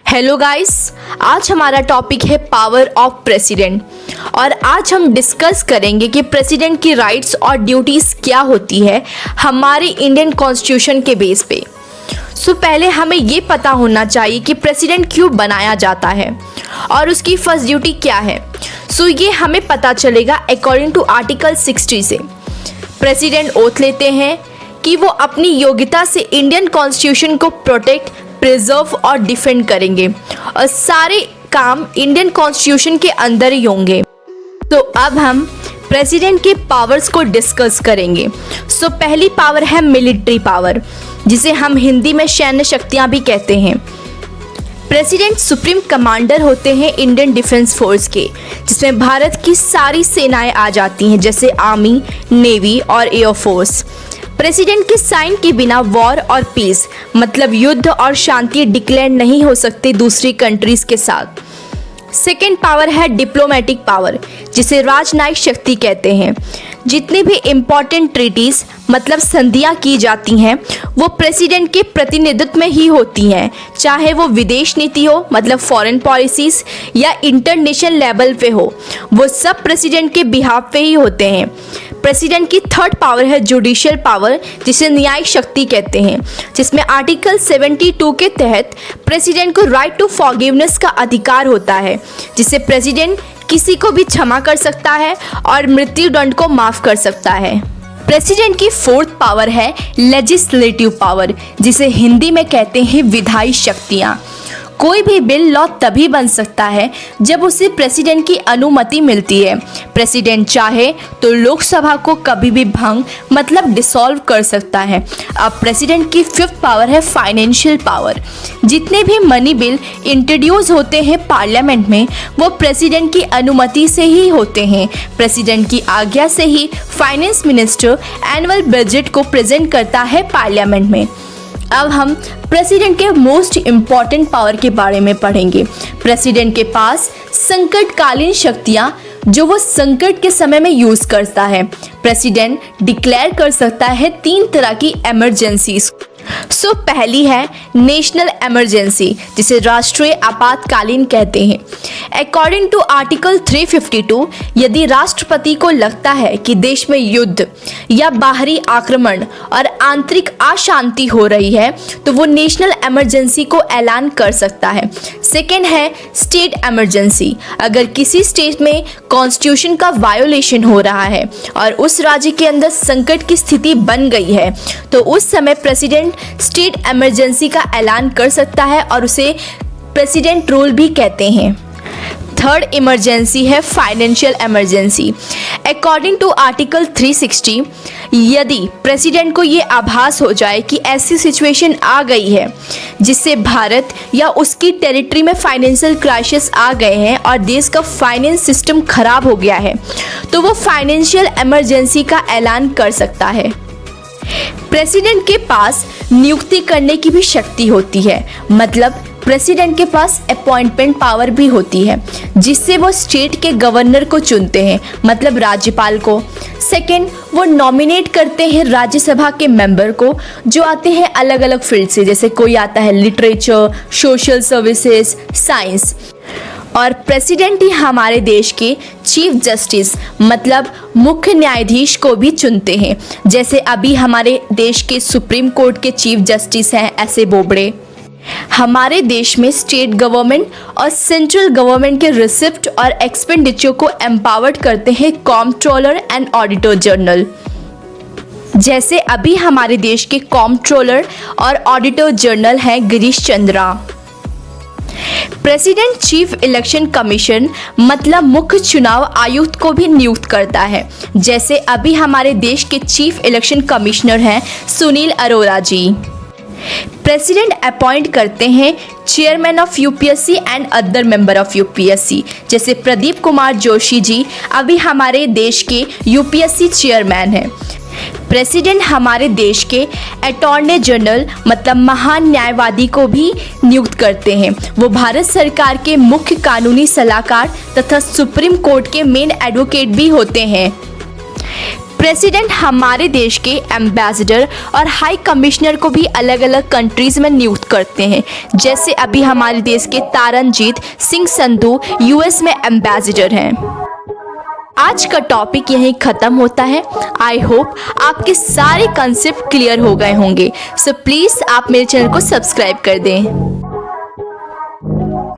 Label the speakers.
Speaker 1: Hello guys, आज हमारा topic है पावर ऑफ प्रेसिडेंट और आज हम डिस्कस करेंगे कि प्रेसिडेंट की राइट्स और ड्यूटीज़ क्या होती है हमारे इंडियन कॉन्स्टिट्यूशन के बेस पे। पहले हमें ये पता होना चाहिए कि प्रेसिडेंट क्यों बनाया जाता है और उसकी फर्स्ट ड्यूटी क्या है। ये हमें पता चलेगा अकॉर्डिंग टू आर्टिकल 60 से। प्रेसिडेंट ओथ लेते हैं कि वो अपनी योग्यता से इंडियन कॉन्स्टिट्यूशन को प्रोटेक्ट, प्रिजर्व और डिफेंड करेंगे और सारे काम इंडियन कॉन्स्टिट्यूशन के अंदर ही होंगे। तो अब हम प्रेसिडेंट के पावर्स को डिस्कस करेंगे। पहली पावर है मिलिट्री पावर, जिसे हम हिंदी में सैन्य शक्तियां भी कहते हैं। प्रेसिडेंट सुप्रीम कमांडर होते हैं इंडियन डिफेंस फोर्स के, जिसमें भारत की सारी सेनाएं आ जाती हैं, जैसे आर्मी, नेवी और एयरफोर्स। प्रेसिडेंट के साइन के बिना वॉर और पीस मतलब युद्ध और शांति डिक्लेयर नहीं हो सकते दूसरी कंट्रीज के साथ। सेकेंड पावर है डिप्लोमेटिक पावर, जिसे राजनयिक शक्ति कहते हैं। जितनी भी इम्पॉर्टेंट ट्रीटीज मतलब संधियां की जाती हैं वो प्रेसिडेंट के प्रतिनिधित्व में ही होती हैं, चाहे वो विदेश नीति हो मतलब फॉरेन पॉलिसीज या इंटरनेशनल लेवल पे हो, वो सब प्रेसिडेंट के बिहाफ पे ही होते हैं। प्रेसिडेंट की थर्ड पावर है जुडिशियल पावर, जिसे न्यायिक शक्ति कहते हैं, जिसमें आर्टिकल 72 के तहत प्रेसिडेंट को राइट टू फॉरगिवनेस का अधिकार होता है, जिससे प्रेसिडेंट किसी को भी क्षमा कर सकता है और मृत्यु दंड को माफ कर सकता है। प्रेसिडेंट की फोर्थ पावर है लेजिस्लेटिव पावर, जिसे हिंदी में कहते हैं विधायी शक्तियाँ। कोई भी बिल लॉ तभी बन सकता है जब उसे प्रेसिडेंट की अनुमति मिलती है। प्रेसिडेंट चाहे तो लोकसभा को कभी भी भंग मतलब डिसॉल्व कर सकता है। अब प्रेसिडेंट की फिफ्थ पावर है फाइनेंशियल पावर। जितने भी मनी बिल इंट्रोड्यूस होते हैं पार्लियामेंट में वो प्रेसिडेंट की अनुमति से ही होते हैं। प्रेसिडेंट की आज्ञा से ही फाइनेंस मिनिस्टर एनुअल बजट को प्रेजेंट करता है पार्लियामेंट में। अब हम प्रेसिडेंट के मोस्ट इम्पॉर्टेंट पावर के बारे में पढ़ेंगे। प्रेसिडेंट के पास संकटकालीन शक्तियाँ जो वो संकट के समय में यूज करता है। प्रेसिडेंट डिक्लेयर कर सकता है 3 तरह की इमरजेंसीज। पहली है नेशनल इमरजेंसी, जिसे राष्ट्रीय आपातकालीन कहते हैं। अकॉर्डिंग टू आर्टिकल 352, यदि राष्ट्रपति को लगता है कि देश में युद्ध या बाहरी आक्रमण और आंतरिक अशांति हो रही है तो वो नेशनल इमरजेंसी को ऐलान कर सकता है। सेकेंड है स्टेट इमरजेंसी। अगर किसी स्टेट में कॉन्स्टिट्यूशन का वायोलेशन हो रहा है और उस राज्य के अंदर संकट की स्थिति बन गई है तो उस समय प्रेसिडेंट स्टेट इमरजेंसी का ऐलान कर सकता है और उसे प्रेसिडेंट रूल भी कहते हैं। थर्ड इमरजेंसी है financial emergency. According to article 360, यदि प्रेसिडेंट को ये आभास हो जाए कि ऐसी सिचुएशन आ गई है जिससे भारत या उसकी टेरिटरी में फाइनेंशियल क्राइसिस आ गए हैं और देश का फाइनेंस सिस्टम खराब हो गया है, तो वो फाइनेंशियल इमरजेंसी का ऐलान कर सकता है। प्रेसिडेंट के पास नियुक्ति करने की भी शक्ति होती है, मतलब प्रेसिडेंट के पास अपॉइंटमेंट पावर भी होती है, जिससे वो स्टेट के गवर्नर को चुनते हैं, मतलब राज्यपाल को। सेकेंड, वो नॉमिनेट करते हैं राज्यसभा के मेंबर को जो आते हैं अलग अलग फील्ड से, जैसे कोई आता है लिटरेचर, सोशल सर्विसेज, साइंस। और प्रेसिडेंट ही हमारे देश के चीफ जस्टिस मतलब मुख्य न्यायाधीश को भी चुनते हैं, जैसे अभी हमारे देश के सुप्रीम कोर्ट के चीफ जस्टिस हैं एस ए बोबड़े। हमारे देश में स्टेट गवर्नमेंट और सेंट्रल गवर्नमेंट के रिसिप्ट और एक्सपेंडिचर को एम्पावर्ड करते हैं कॉम्प्ट्रोलर एंड ऑडिटर जनरल। जैसे अभी हमारे देश के कॉम्प्ट्रोलर और ऑडिटर जनरल हैं Girish Chandra. President chief election commission मतलब मुख्य चुनाव आयुक्त को भी नियुक्त करता है, जैसे अभी हमारे देश के चीफ इलेक्शन कमिश्नर हैं सुनील अरोड़ा जी। प्रेसिडेंट अपॉइंट करते हैं chairman of UPSC and other member of UPSC, जैसे प्रदीप कुमार जोशी जी अभी हमारे देश के यूपीएससी चेयरमैन हैं। प्रेसिडेंट हमारे देश के अटॉर्नी जनरल मतलब महान न्यायवादी को भी नियुक्त करते हैं। वो भारत सरकार के मुख्य कानूनी सलाहकार तथा सुप्रीम कोर्ट के मेन एडवोकेट भी होते हैं। प्रेसिडेंट हमारे देश के एम्बेसडर और हाई कमिश्नर को भी अलग अलग कंट्रीज में नियुक्त करते हैं। जैसे अभी हमारे देश के तारनजीत सिंह संधू यूएस में एम्बेसडर हैं। आज का टॉपिक यहीं ख़त्म होता है। आई होप आपके सारे कंसेप्ट क्लियर हो गए होंगे। सो प्लीज़ आप मेरे चैनल को सब्सक्राइब कर दें।